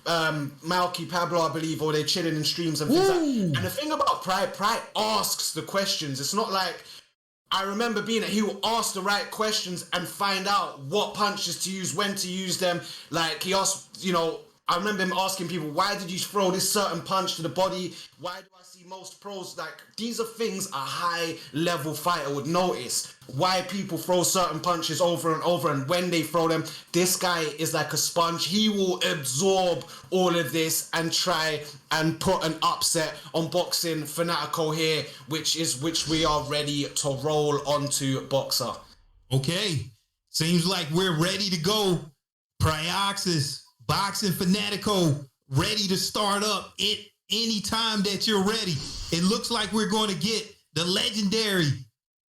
around Malky Pablo, I believe, or they're chilling in streams and things like that. And the thing about Pride asks the questions. It's not like, I remember being that he will ask the right questions and find out what punches to use, when to use them. Like, he asked, you know, I remember him asking people, why did you throw this certain punch to the body? Why do I see most pros? Like, these are things a high-level fighter would notice. Why people throw certain punches over and over, and when they throw them. This guy is like a sponge. He will absorb all of this and try and put an upset on Boxing Fanatico here, which we are ready to roll onto, Boxer. Okay. Seems like we're ready to go. Pryoxis, Boxing Fanatico, ready to start up it any time that you're ready. It looks like we're going to get the legendary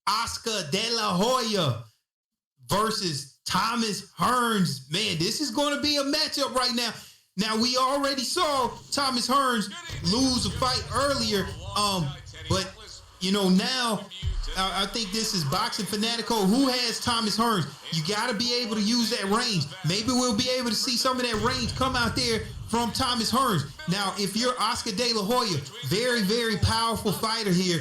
Oscar De La Hoya versus Thomas Hearns. Man, this is going to be a matchup right now. Now, we already saw Thomas Hearns lose a fight earlier, but, you know, now I think this is Boxing Fanatico. Who has Thomas Hearns? You got to be able to use that range. Maybe we'll be able to see some of that range come out there from Thomas Hearns. Now, if you're Oscar De La Hoya, very, very powerful fighter here.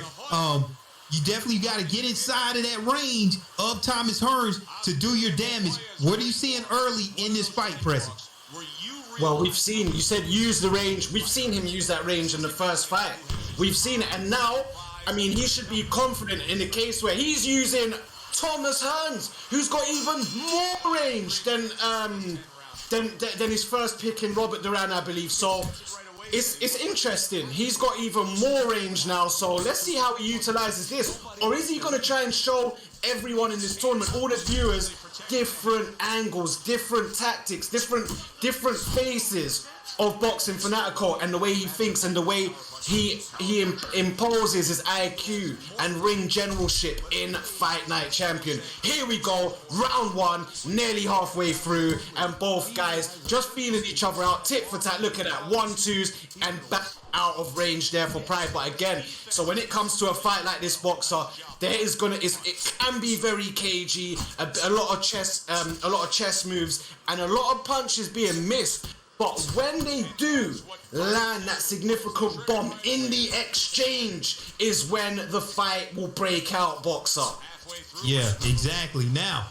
You definitely got to get inside of that range of Thomas Hearns to do your damage. What are you seeing early in this fight, Prezi? Well, we've seen, you said use the range. We've seen him use that range in the first fight. We've seen it, and now, I mean, he should be confident in the case where he's using Thomas Hearns, who's got even more range than his first pick in Robert Duran, I believe. So it's interesting. He's got even more range now. So let's see how he utilizes this. Or is he going to try and show everyone in this tournament, all the viewers, different angles, different tactics, different faces of Boxing Fanatico, and the way he thinks and the way he imposes his IQ and ring generalship in Fight Night Champion. Here we go, round one, nearly halfway through, and both guys just feeling each other out, tit for tat. Look at that, 1-2s, and back out of range there for Pride. But again, so when it comes to a fight like this, Boxer, there is it can be very cagey, a lot of chest moves, and a lot of punches being missed. But when they do land that significant bomb in the exchange is when the fight will break out, Boxer. Yeah, exactly. Now,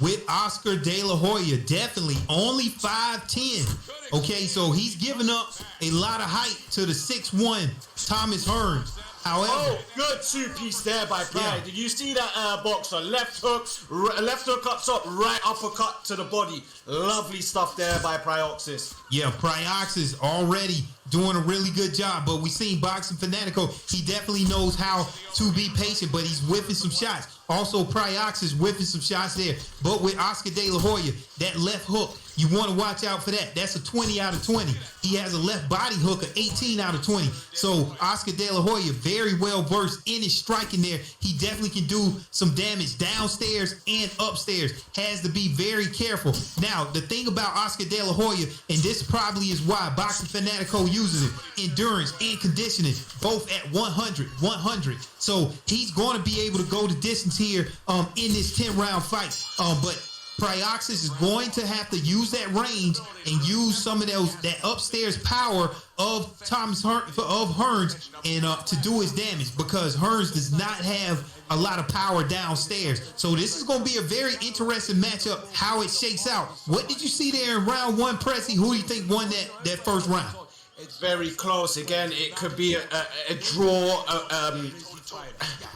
with Oscar De La Hoya, definitely only 5'10". Okay, so he's giving up a lot of height to the 6'1" Thomas Hearns. However, good two-piece there by Pride. Yeah. Did you see that, Boxer? Left hook up top, right uppercut to the body. Lovely stuff there by Pryoxis. Yeah, Pryoxis already doing a really good job. But we seen Boxing Fanatico. He definitely knows how to be patient, but he's whiffing some shots. Also, Pryoxis whiffing some shots there. But with Oscar De La Hoya, that left hook, you want to watch out for that. That's a 20 out of 20. He has a left body hook of 18 out of 20. So Oscar De La Hoya, very well versed in his striking there. He definitely can do some damage downstairs and upstairs. Has to be very careful. Now, the thing about Oscar De La Hoya, and this probably is why Boxing Fanatico uses it, endurance and conditioning, both at 100. So he's going to be able to go the distance here in this 10-round fight. But Pryoxis is going to have to use that range and use some of that upstairs power of Hearns and to do his damage, because Hearns does not have a lot of power downstairs. So this is going to be a very interesting matchup, how it shakes out. What did you see there in round one, Prezi? Who do you think won that first round? It's very close. Again, it could be a draw,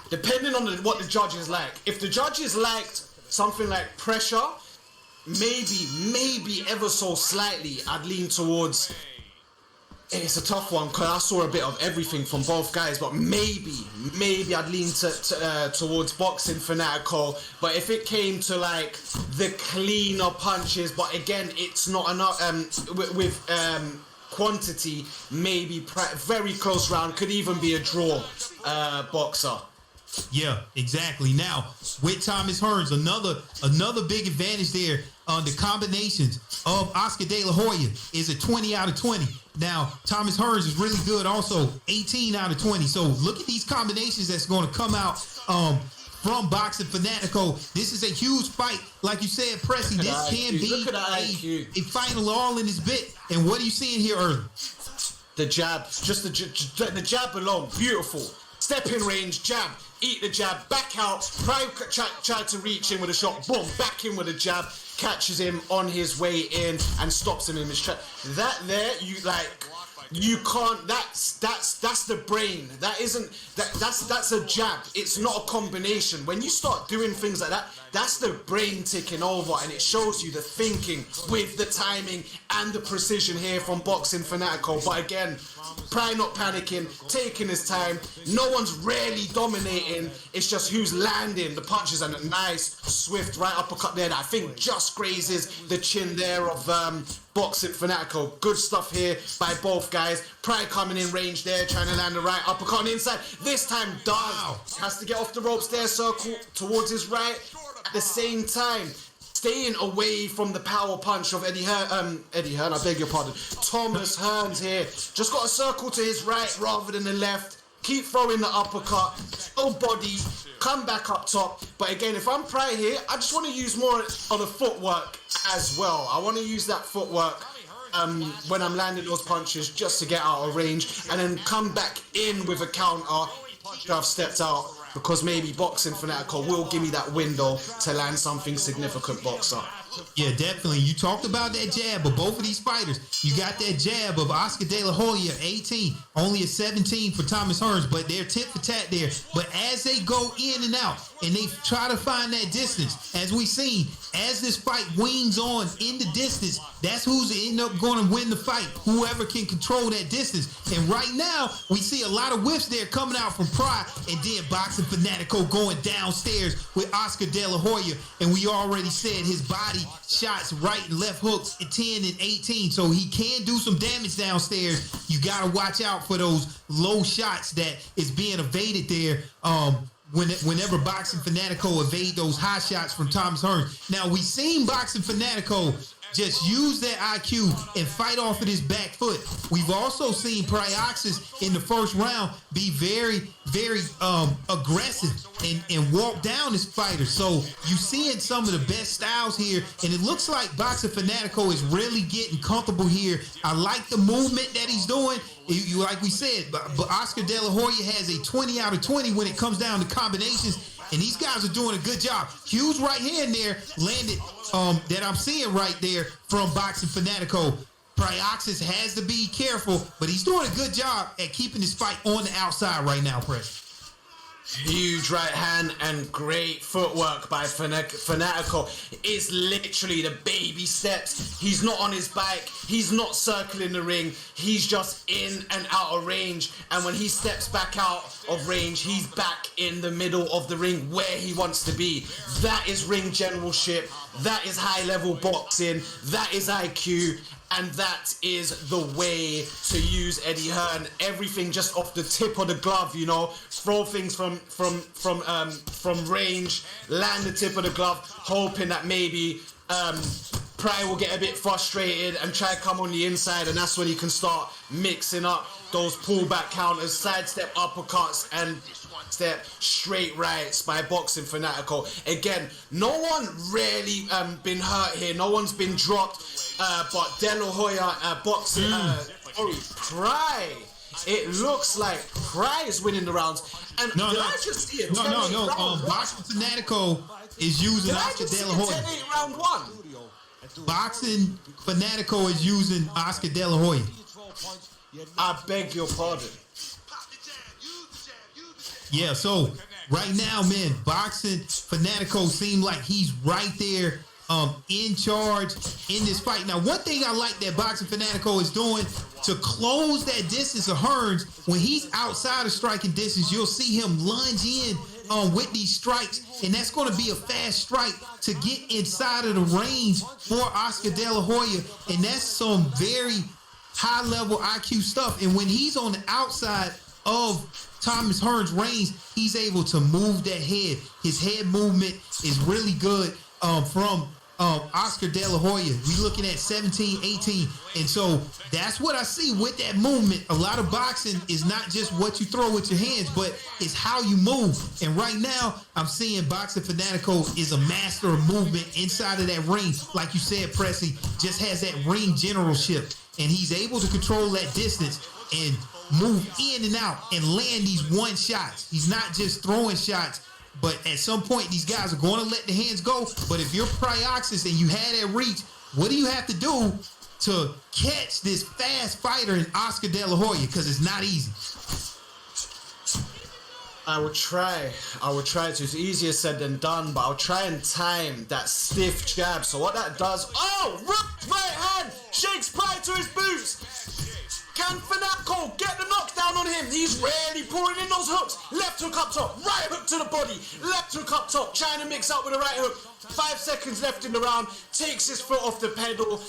depending on what the judges like. If the judges liked something like pressure, maybe ever so slightly, I'd lean towards. It's a tough one because I saw a bit of everything from both guys, but maybe I'd lean towards Boxing Fanatico. But if it came to like the cleaner punches, but again, it's not enough with quantity, maybe very close round, could even be a draw, Boxer. Yeah, exactly. Now, with Thomas Hearns, another big advantage there on the combinations of Oscar De La Hoya is a 20 out of 20. Now, Thomas Hearns is really good also, 18 out of 20. So look at these combinations that's going to come out from Boxing Fanatico. This is a huge fight. Like you said, Pressy, this can be a final all in this bit. And what are you seeing here early? The jab, just the jab alone, beautiful. Step in range, jab, eat the jab, back out. Prime tried to reach in with a shot, boom, back in with a jab, catches him on his way in and stops him in his track. That there, you can't. That's the brain. That's a jab. It's not a combination. When you start doing things like that, that's the brain ticking over, and it shows you the thinking with the timing and the precision here from Boxing Fanatico. But again, Pry not panicking, taking his time. No one's really dominating. It's just who's landing the punches, and a nice swift right uppercut there that I think just grazes the chin there of Boxing Fanatico. Good stuff here by both guys. Pry coming in range there, trying to land the right uppercut on the inside. This time has to get off the ropes there, circle towards his right. At the same time, staying away from the power punch of Eddie Hearn, I beg your pardon. Thomas Hearns here. Just got a circle to his right rather than the left. Keep throwing the uppercut. No body. Come back up top. But again, if I'm Pry here, I just want to use more of the footwork as well. I want to use that footwork when I'm landing those punches just to get out of range and then come back in with a counter after I've stepped out, because maybe Boxing Fanatico will give me that window to land something significant, boxer. Yeah, definitely. You talked about that jab of both of these fighters. You got that jab of Oscar De La Hoya, 18, only a 17 for Thomas Hearns, but they're tit for tat there. But as they go in and out and they try to find that distance, as we've seen, as this fight wings on in the distance, that's who's end up going to win the fight, whoever can control that distance. And right now, we see a lot of whiffs there coming out from Pry, and then Boxing Fanatico going downstairs with Oscar De La Hoya. And we already said his body shots, right and left hooks at 10 and 18, so he can do some damage downstairs. You got to watch out for those low shots that is being evaded there. Whenever Boxing Fanatico evade those high shots from Thomas Hearns. Now, we've seen Boxing Fanatico just use their IQ and fight off of his back foot. We've also seen Pryoxis in the first round be very, very aggressive and walk down his fighters. So you're seeing some of the best styles here, and it looks like Boxing Fanatico is really getting comfortable here. I like the movement that he's doing. Like we said, but Oscar De La Hoya has a 20 out of 20 when it comes down to combinations. And these guys are doing a good job. Huge right hand there landed that I'm seeing right there from Boxing Fanatico. Pryoxis has to be careful, but he's doing a good job at keeping this fight on the outside right now, Press. Huge right hand and great footwork by Fanatico. It's literally the baby steps. He's not on his bike. He's not circling the ring. He's just in and out of range. And when he steps back out of range, he's back in the middle of the ring where he wants to be. That is ring generalship. That is high-level boxing. That is IQ. And that is the way to use Eddie Hearn. Everything just off the tip of the glove, you know. Throw things from range, land the tip of the glove, hoping that maybe Pry will get a bit frustrated and try to come on the inside, and that's when he can start mixing up those pullback counters, sidestep uppercuts, and step straight rights by Boxing Fanatico. Again, no one really been hurt here. No one's been dropped. But De La Hoya, Boxing, Pry. It looks like Pry is winning the rounds. And I just see it? Boxing Fanatico is using Oscar De La Hoya. 10-8 round one. Boxing Fanatico is using Oscar De La Hoya. I beg your pardon. Yeah, so right now, man, Boxing Fanatico seems like he's right there in charge in this fight. Now, one thing I like that Boxing Fanatico is doing to close that distance of Hearns, when he's outside of striking distance, you'll see him lunge in with these strikes, and that's going to be a fast strike to get inside of the range for Oscar De La Hoya, and that's some very high-level IQ stuff. And when he's on the outside of Thomas Hearns' range, he's able to move that head. His head movement is really good from Oscar De La Hoya. We looking at 17, 18. And so that's what I see with that movement. A lot of boxing is not just what you throw with your hands, but it's how you move. And right now, I'm seeing Boxing Fanatico is a master of movement inside of that ring. Like you said, Pressy just has that ring generalship. And he's able to control that distance and move in and out and land these one shots. He's not just throwing shots. But at some point, these guys are going to let the hands go. But if you're Pryoxis and you had that reach, what do you have to do to catch this fast fighter in Oscar De La Hoya? Because it's not easy. I would try to. It's easier said than done, but I'll try and time that stiff jab. So what that does, right hand, shakes pride to his boots. Can Fanatico get the knockdown on him? He's really pouring in those hooks. Left hook up top, right hook to the body. Left hook up top, trying to mix up with the right hook. 5 seconds left in the round, takes his foot off the pedal,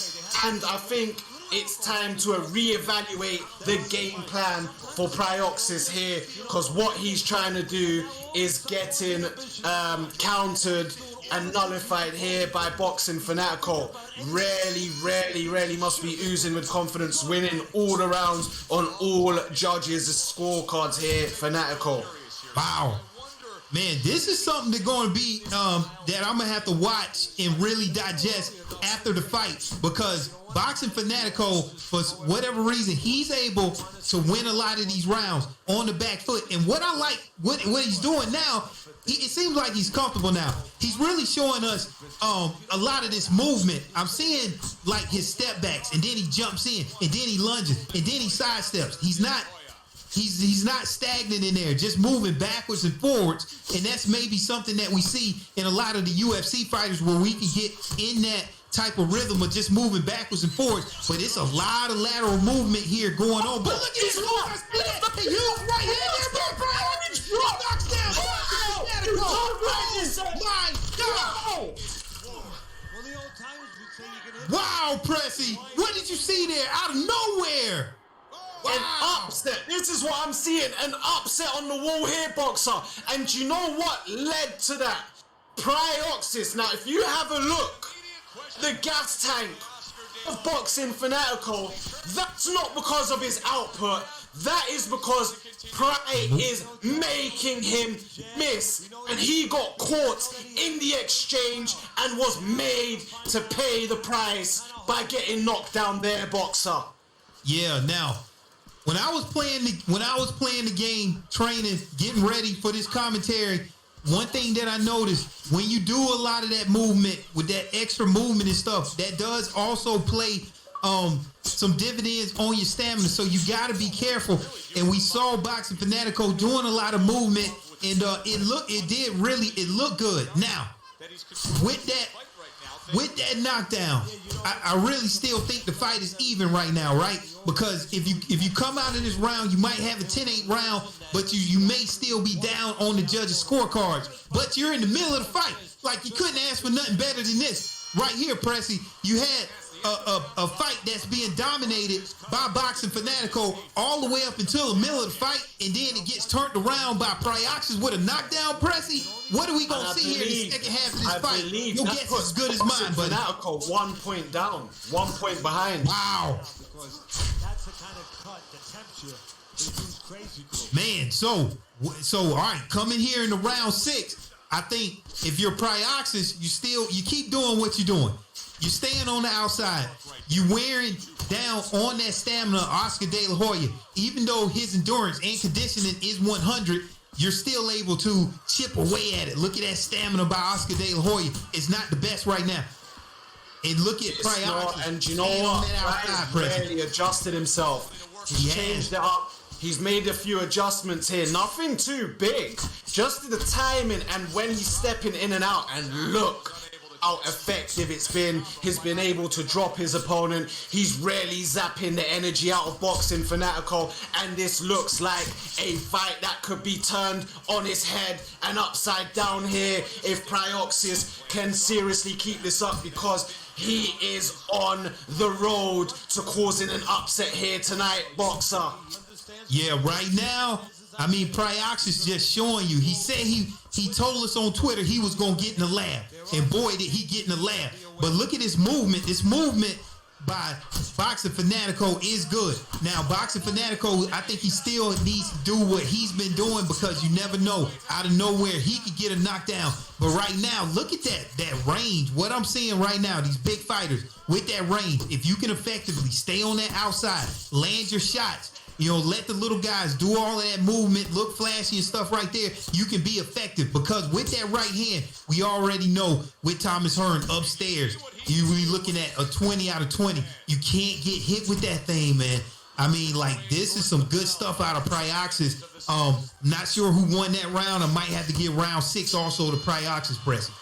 and I think it's time to reevaluate the game plan for Pryoxis here, because what he's trying to do is getting countered and nullified here by Boxing Fanatico. Really must be oozing with confidence, winning all the rounds on all judges' scorecards here, Fanatico. Wow. Man, this is something that's going to be that I'm going to have to watch and really digest after the fight, because Boxing Fanatico, for whatever reason, he's able to win a lot of these rounds on the back foot. And what I like, what he's doing now, it seems like he's comfortable now. He's really showing us a lot of this movement. I'm seeing like his step backs, and then he jumps in, and then he lunges, and then he sidesteps. He's not stagnant in there, just moving backwards and forwards. And that's maybe something that we see in a lot of the UFC fighters, where we can get in that type of rhythm of just moving backwards and forwards. But it's a lot of lateral movement here going on. But look at this move. I see that. Hey, you right here, there, knocks down. Oh my God. Wow, Pressy. What did you see there out of nowhere? Wow. An upset. This is what I'm seeing. An upset on the wall here, Boxer. And you know what led to that? Pryoxis. Now, if you have a look, the gas tank of Boxing Fanatico, that's not because of his output. That is because Pry is making him miss. And he got caught in the exchange and was made to pay the price by getting knocked down there, Boxer. Yeah, now, when I was playing the game, training, getting ready for this commentary, one thing that I noticed, when you do a lot of that movement with that extra movement and stuff, that does also play some dividends on your stamina. So you got to be careful. And we saw Boxing Fanatico doing a lot of movement, and it looked good. Now, with that knockdown, I really still think the fight is even right now, right? Because if you come out of this round, you might have a 10-8 round, but you may still be down on the judges' scorecards. But you're in the middle of the fight. Like, you couldn't ask for nothing better than this. Right here, Pressy, you had a fight that's being dominated by Boxing Fanatico all the way up until the middle of the fight, and then it gets turned around by Pryoxis with a knockdown, Pressy. What are we going to see here in the second half of this fight? Your guess is as good as mine, buddy. Fanatico 1 point down, 1 point behind. Wow. That's the kind of cut that tempts you. It's crazy cool. Man, so all right, coming here in the round 6, I think if you're Pryoxis, you keep doing what you're doing. You're staying on the outside. You're wearing down on that stamina of Oscar De La Hoya. Even though his endurance and conditioning is 100, you're still able to chip away at it. Look at that stamina by Oscar De La Hoya. It's not the best right now. And look at Pryoxis. And you know what? Pryoxis really adjusted himself. He changed it up. He's made a few adjustments here. Nothing too big. Just the timing and when he's stepping in and out. And look how effective it's been. He's been able to drop his opponent. He's really zapping the energy out of Boxing Fanatico, and this looks like a fight that could be turned on its head and upside down here if Pryoxis can seriously keep this up, because he is on the road to causing an upset here tonight, Boxer. Yeah, right now, I mean, Pryoxis just showing you. He said he told us on Twitter he was going to get in the lab. And boy, did he get in the lab. But look at this movement. This movement by Boxing Fanatico is good. Now, Boxing Fanatico, I think he still needs to do what he's been doing, because you never know. Out of nowhere, he could get a knockdown. But right now, look at that range. What I'm seeing right now, these big fighters with that range, if you can effectively stay on that outside, land your shots, you know, let the little guys do all of that movement, look flashy and stuff right there, you can be effective. Because with that right hand, we already know with Thomas Hearn upstairs, you're looking at a 20 out of 20. You can't get hit with that thing, man. I mean, like, this is some good stuff out of Pryoxis. Not sure who won that round. I might have to give round 6 also to Pryoxis pressing.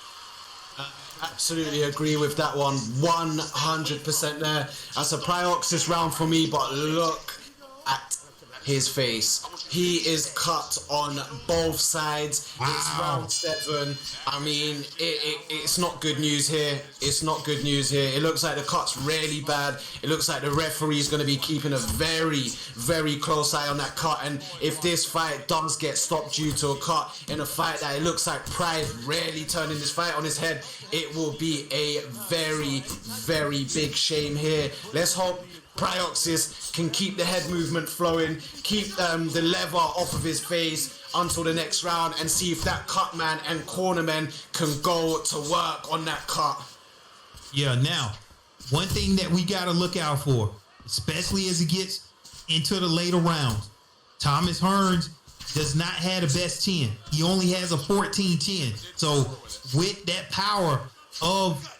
Absolutely agree with that one. 100% there. That's a Pryoxis round for me, but look at his face. He is cut on both sides. Wow. It's round 7. I mean, it's not good news here. It's not good news here. It looks like the cut's really bad. It looks like the referee is going to be keeping a very, very close eye on that cut. And if this fight does get stopped due to a cut in a fight that it looks like Pride really turning this fight on his head, it will be a very, very big shame here. Let's hope Pryoxis can keep the head movement flowing, keep the lever off of his face until the next round, and see if that cut man and cornerman can go to work on that cut. Yeah, now, one thing that we got to look out for, especially as it gets into the later rounds, Thomas Hearns does not have the best chin. He only has a 14 chin. So with that power of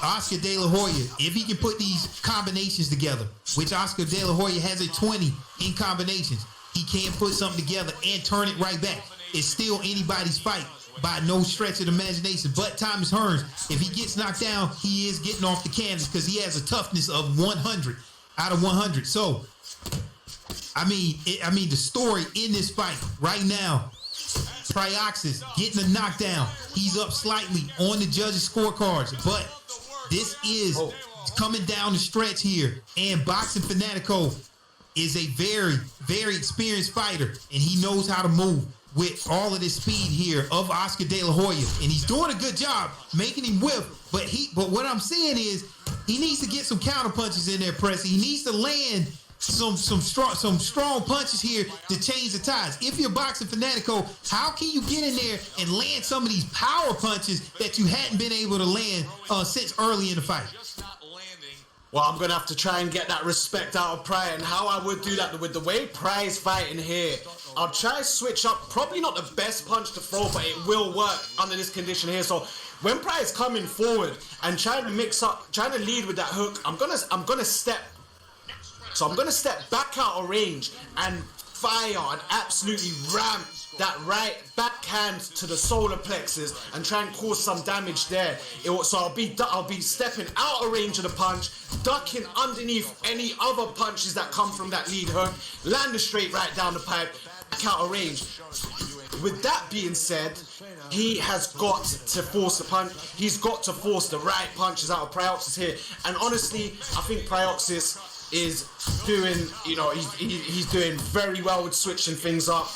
Oscar De La Hoya, if he can put these combinations together, which Oscar De La Hoya has a 20 in combinations, he can put something together and turn it right back. It's still anybody's fight by no stretch of the imagination. But Thomas Hearns, if he gets knocked down, he is getting off the canvas because he has a toughness of 100 out of 100. So, I mean, the story in this fight right now, Pryoxis getting a knockdown. He's up slightly on the judges' scorecards, but this is coming down the stretch here, and Boxing Fanatico is a very, very experienced fighter, and he knows how to move with all of this speed here of Oscar De La Hoya, and he's doing a good job making him whiff. But what I'm saying is he needs to get some counter punches in there, Pressy. He needs to land some strong punches here to change the tides. If you're Boxing Fanatico, how can you get in there and land some of these power punches that you hadn't been able to land since early in the fight? Well, I'm going to have to try and get that respect out of Pryor, and how I would do that with the way Pryor's fighting here, I'll try to switch up. Probably not the best punch to throw, but it will work under this condition here. So when Pryor's coming forward and trying to mix up, trying to lead with that hook, I'm gonna step. So I'm going to step back out of range and fire and absolutely ram that right backhand to the solar plexus and try and cause some damage there. So I'll be stepping out of range of the punch, ducking underneath any other punches that come from that lead hook, land a straight right down the pipe, back out of range. With that being said, he has got to force the punch. He's got to force the right punches out of Pryoxis here. And honestly, I think Pryoxis is doing, he's doing very well with switching things up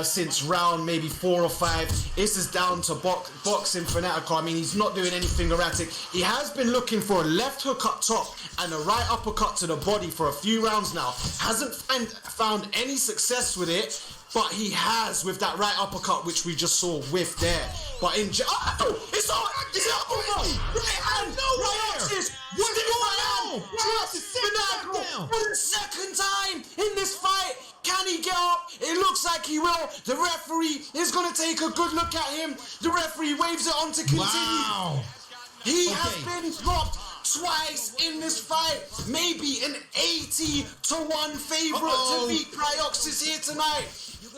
since round maybe 4 or 5. This is down to Boxing Fanatico. I mean, he's not doing anything erratic. He has been looking for a left hook up top and a right uppercut to the body for a few rounds now. Hasn't found any success with it, but he has with that right uppercut, which we just saw whiff there. But in it's all right hand, Pryoxis, what's going on? For the second time in this fight, can he get up? It looks like he will. The referee is going to take a good look at him. The referee waves it on to continue. Wow. He has been dropped twice in this fight. Maybe an 80-1 favorite to beat Pryoxis here tonight.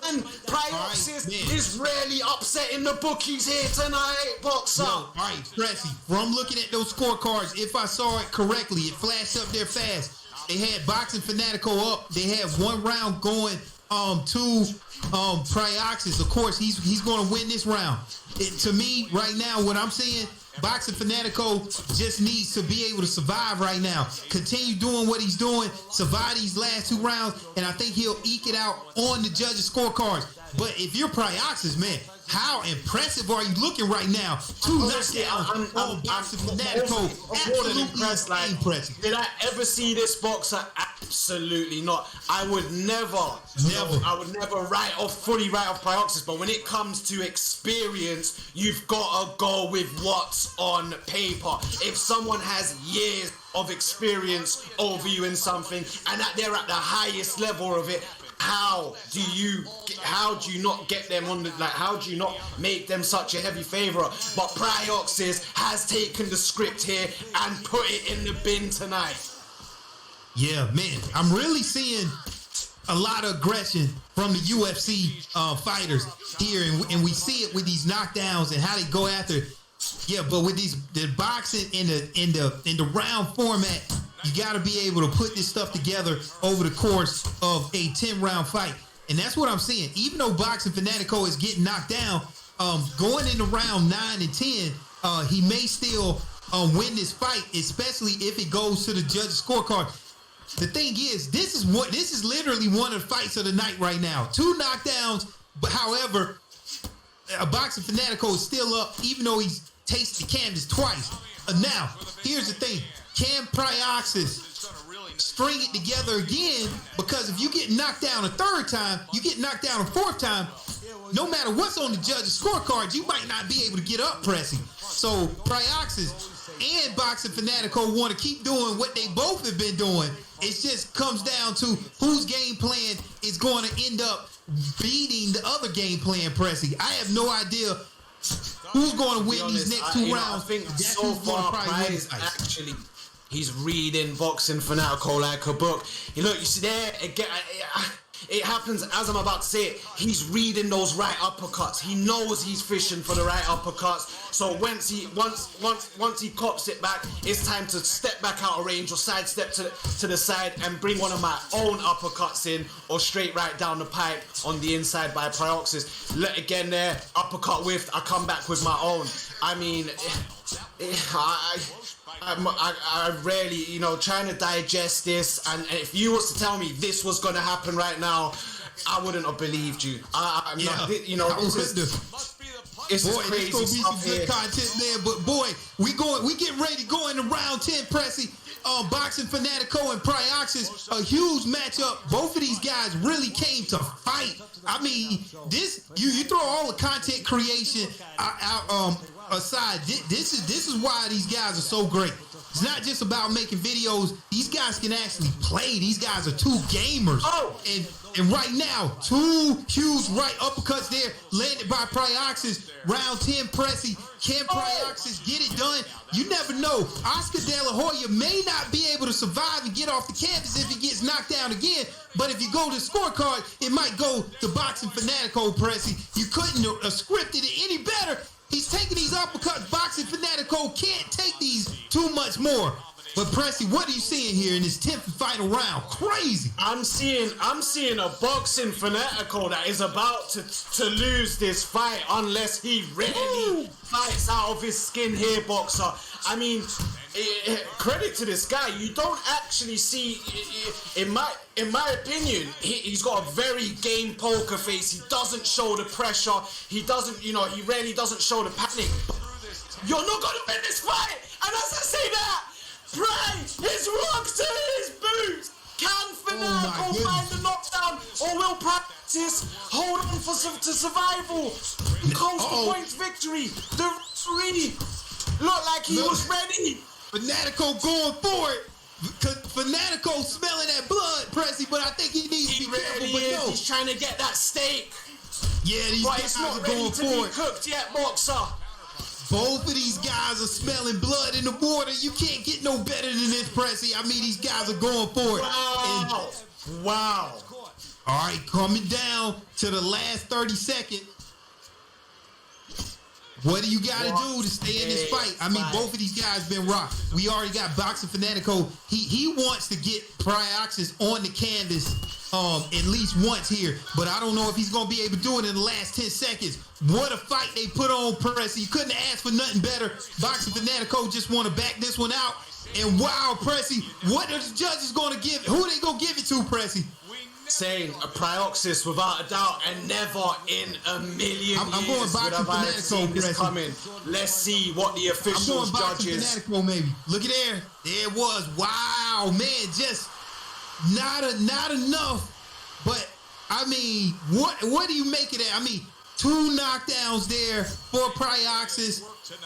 And Pryoxis is really upsetting the bookies here tonight, Boxer. All right, Pressy, from looking at those scorecards, if I saw it correctly, it flashed up there fast. They had Boxing Fanatico up. They had one round going to Pryoxis. Of course, he's going to win this round. To me, right now, what I'm saying, Boxing Fanatico just needs to be able to survive right now. Continue doing what he's doing, survive these last 2 rounds, and I think he'll eke it out on the judges' scorecards. But if you're Pryoxis, man, How impressive are you looking right now? 2 knockdowns on Boxing Fanatico. Absolutely impressed. Like, impressive. did I ever see this boxer? Absolutely not. I would never fully write off Pryoxis, but when it comes to experience, you've got to go with what's on paper. If someone has years of experience over you in something, and that they're at the highest level of it, how do you not get them on the, like, how do you not make them such a heavy favorite? But Pryoxis has taken the script here and put it in the bin tonight. Yeah, man, I'm really seeing a lot of aggression from the UFC fighters here, and we see it with these knockdowns and how they go after. Yeah, but with the boxing in the round format, you got to be able to put this stuff together over the course of a 10-round fight, and that's what I'm seeing. Even though Boxing Fanatico is getting knocked down, going into round 9 and 10, he may still win this fight, especially if it goes to the judges' scorecard. The thing is, this is literally one of the fights of the night right now. 2 knockdowns, but however, Boxing Fanatico is still up, even though he's tasted the canvas twice. Now, here's the thing. Can Pryoxis string it together again? Because if you get knocked down a 3rd time, you get knocked down a 4th time, no matter what's on the judges' scorecards, you might not be able to get up pressing. So Pryoxis and Boxing Fanatico want to keep doing what they both have been doing. It just comes down to whose game plan is going to end up beating the other game plan, Pressy. I have no idea who's going to win these next 2 rounds. I think so far, Pryoxis actually, he's reading Boxing Fanatico like a book. Look, you see there, again, it happens as I'm about to say it. He's reading those right uppercuts. He knows he's fishing for the right uppercuts. So once he cops it back, it's time to step back out of range or sidestep to the side and bring one of my own uppercuts in, or straight right down the pipe on the inside by Pryoxis. Let again there, uppercut whiffed. I come back with my own. I mean, I rarely, trying to digest this, and if you was to tell me this was going to happen right now, I wouldn't have believed you. It's boy, crazy this gonna be some stuff good here. content, man. But boy, we getting ready to go into round 10, Pressy. Boxing Fanatico and Pryoxis, a huge matchup. Both of these guys really came to fight. I mean, this you throw all the content creation out aside. This is why these guys are so great. It's not just about making videos. These guys can actually play. These guys are 2 gamers. Oh. And right now, 2 huge right uppercuts there, landed by Pryoxis. Round 10, Pressy. Can Pryoxis get it done? You never know. Oscar De La Hoya may not be able to survive and get off the canvas if he gets knocked down again. But if you go to the scorecard, it might go to Boxing Fanatico, Pressy. You couldn't have scripted it any better. He's taking these uppercuts. Boxing Fanatico can't take these too much more. But Pressy, what are you seeing here in this 10th and final round? Crazy. I'm seeing a Boxing Fanatico that is about to lose this fight unless he really fights out of his skin here, boxer. I mean, credit to this guy. You don't actually see, in my opinion, he's got a very game poker face. He doesn't show the pressure. He doesn't, he really doesn't show the panic. You're not gonna win this fight. And as I say that, Pray his rocks to his boots. Can Fanatico find the knockdown, or will Pryoxis hold on to survival? Coast to points victory. The referee looked like he was ready. Fanatico going for it. Fanatico smelling that blood, Pressy, but I think he needs to be careful. But no, he's trying to get that steak. Yeah, these guys it's not are ready going to for be it. cooked yet, boxer. Both of these guys are smelling blood in the water. You can't get no better than this, Pressy. I mean, these guys are going for it. Wow. All right, coming down to the last 30 seconds. What do you got to do to stay in this fight? I mean, both of these guys been rocked. We already got Boxing Fanatico. He wants to get Pryoxis on the canvas at least once here, but I don't know if he's going to be able to do it in the last 10 seconds. What a fight they put on, Pressy. You couldn't ask for nothing better. Boxing Fanatico just want to back this one out. And wow, Pressy, what are the judges going to give it? Who are they going to give it to, Pressy? saying a Pryoxis without a doubt, and never in a million I'm years going would have I Boxing seen Fanatico, this Pressy. coming. Let's see what the I'm officials, going Boxing judges. Fanatico, maybe. Look at there. There it was. Wow, man, just not enough. But I mean, what do you make of that? I mean, 2 knockdowns there for Pryoxis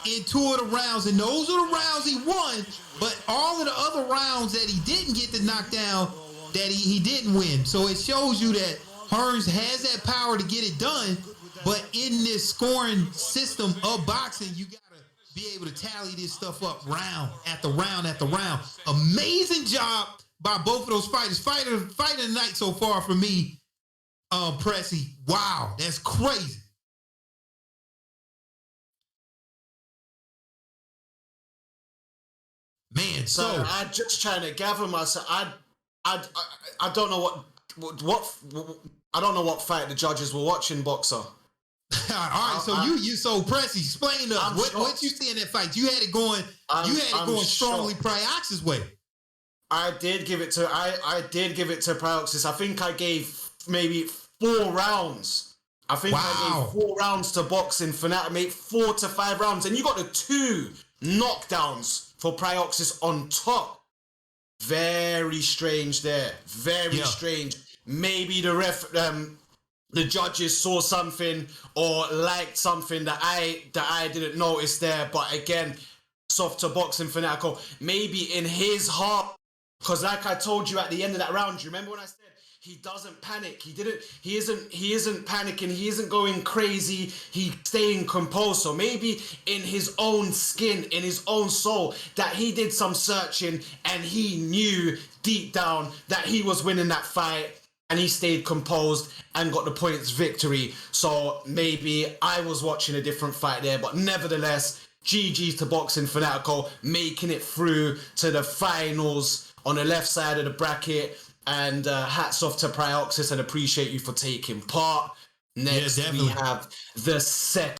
in 2 of the rounds, and those are the rounds he won. But all of the other rounds that he didn't get the knockdown, that he didn't win. So it shows you that Hearns has that power to get it done. But in this scoring system of boxing, you gotta be able to tally this stuff up round after round after round. Amazing job by both of those fighters. Fighter of the night so far for me, Pressy. Wow, that's crazy. Man, so I'm just trying to gather myself. I don't know what I don't know what fight the judges were watching, Boxer. all right, so you so Pressy, explain to us what you see in that fight. You had it going. You had it going strongly Pryoxis' way. I did give it to Pryoxis. I think I gave maybe 4 rounds. I gave 4 rounds to Boxing Fanatico, mate, 4 to 5 rounds, and you got the 2 knockdowns for Pryoxis on top. Very strange there. Very strange. Maybe the judges saw something or liked something that I didn't notice there. But again, soft to Boxing Fanatico. Maybe in his heart, because like I told you at the end of that round, do you remember when I said he doesn't panic? He isn't panicking. He isn't going crazy. He's staying composed. So maybe in his own skin, in his own soul, that he did some searching and he knew deep down that he was winning that fight, and he stayed composed and got the points victory. So maybe I was watching a different fight there, but nevertheless, GG's to Boxing Fanatico, making it through to the finals on the left side of the bracket. And hats off to Pryoxis, and appreciate you for taking part. Next, we have the second